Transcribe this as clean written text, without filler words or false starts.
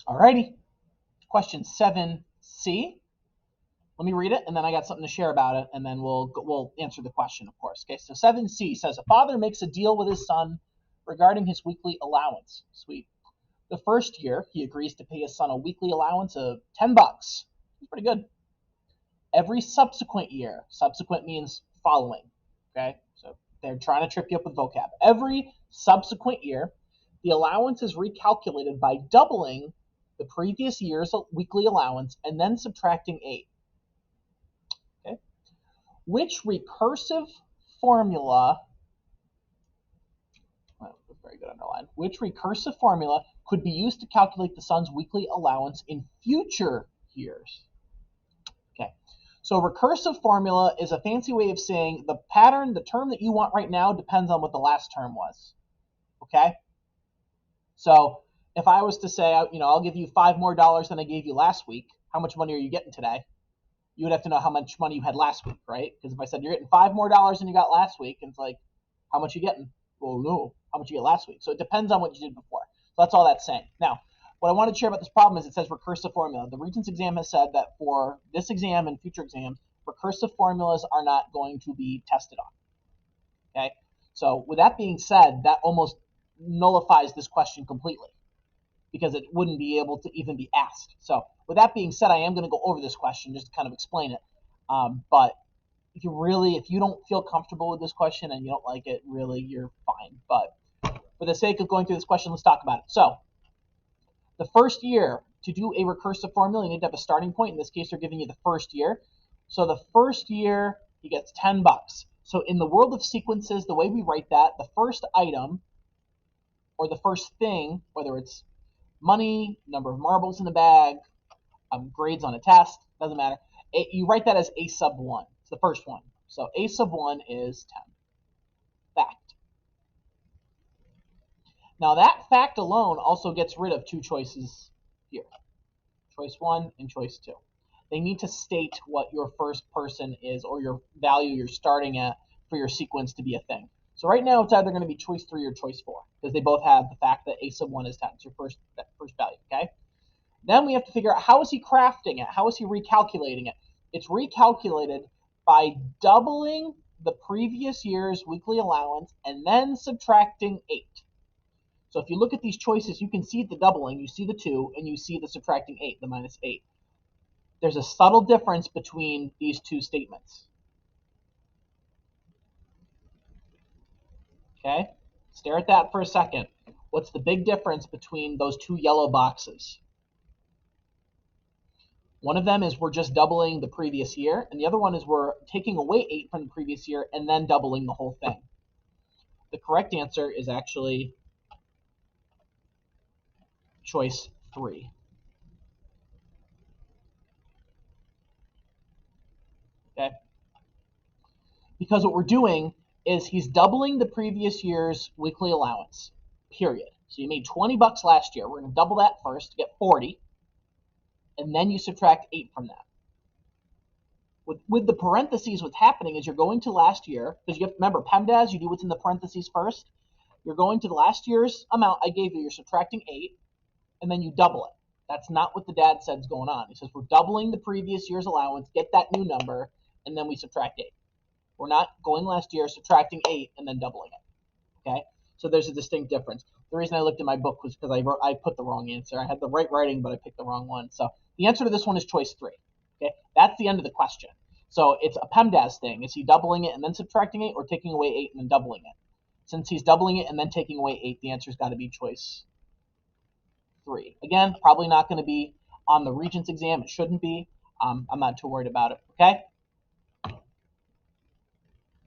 Alrighty, question 7C. Let me read it, and then I got something to share about it, and then we'll answer the question, of course. Okay, so 7C says, a father makes a deal with his son regarding his weekly allowance. Sweet. The first year, he agrees to pay his son a weekly allowance of $10. It's pretty good. Every subsequent year, subsequent means following, okay? So they're trying to trip you up with vocab. Every subsequent year, the allowance is recalculated by doubling the previous year's weekly allowance and then subtracting 8. Okay? Which recursive formula, very good underline, which recursive formula could be used to calculate the son's weekly allowance in future years? Okay, so recursive formula is a fancy way of saying the pattern, the term that you want right now depends on what the last term was. Okay, so if I was to say, I'll give you $5 more than I gave you last week, how much money are you getting today? You would have to know how much money you had last week, right? Because if I said you're getting $5 more than you got last week, and it's like, how much are you getting? Well, no, how much you get last week. So it depends on what you did before. So that's all that's saying. Now, what I want to share about this problem is it says recursive formula. The Regents exam has said that for this exam and future exams, recursive formulas are not going to be tested on. Okay? So with that being said, that almost nullifies this question completely because it wouldn't be able to even be asked. So with that being said, I am going to go over this question just to kind of explain it. But if you don't feel comfortable with this question and you don't like it, really, you're fine. But for the sake of going through this question, let's talk about it. So the first year, to do a recursive formula, you need to have a starting point. In this case, they're giving you the first year. So the first year, he gets $10. So in the world of sequences, the way we write that, the first item or the first thing, whether it's money, number of marbles in the bag, grades on a test, doesn't matter. You write that as a sub 1. It's the first one. So a sub 1 is 10. Fact. Now that fact alone also gets rid of two choices here. Choice 1 and choice 2. They need to state what your first person is or your value you're starting at for your sequence to be a thing. So right now it's either going to be choice 3 or choice 4 because they both have the fact that a sub 1 is 10. It's your first value, okay? Then we have to figure out how is he crafting it? How is he recalculating it? It's recalculated by doubling the previous year's weekly allowance and then subtracting 8. So if you look at these choices, you can see the doubling, you see the 2, and you see the subtracting 8, the minus 8. There's a subtle difference between these two statements. Okay? Stare at that for a second. What's the big difference between those two yellow boxes? One of them is we're just doubling the previous year, and the other one is we're taking away 8 from the previous year and then doubling the whole thing. The correct answer is actually choice 3. Okay? Because what we're doing is he's doubling the previous year's weekly allowance, period. So you made $20 last year. We're going to double that first to get 40, and then you subtract 8 from that. With the parentheses, what's happening is you're going to last year, because you have to remember, PEMDAS, you do what's in the parentheses first. You're going to the last year's amount I gave you, you're subtracting 8, and then you double it. That's not what the dad said is going on. He says we're doubling the previous year's allowance, get that new number, and then we subtract 8. We're not going last year, subtracting 8, and then doubling it. Okay? So there's a distinct difference. The reason I looked in my book was because I put the wrong answer. I had the right writing, but I picked the wrong one. So the answer to this one is choice 3. Okay? That's the end of the question. So it's a PEMDAS thing. Is he doubling it and then subtracting 8, or taking away 8 and then doubling it? Since he's doubling it and then taking away 8, the answer's got to be choice 3. Again, probably not going to be on the Regents exam. It shouldn't be. I'm not too worried about it. Okay?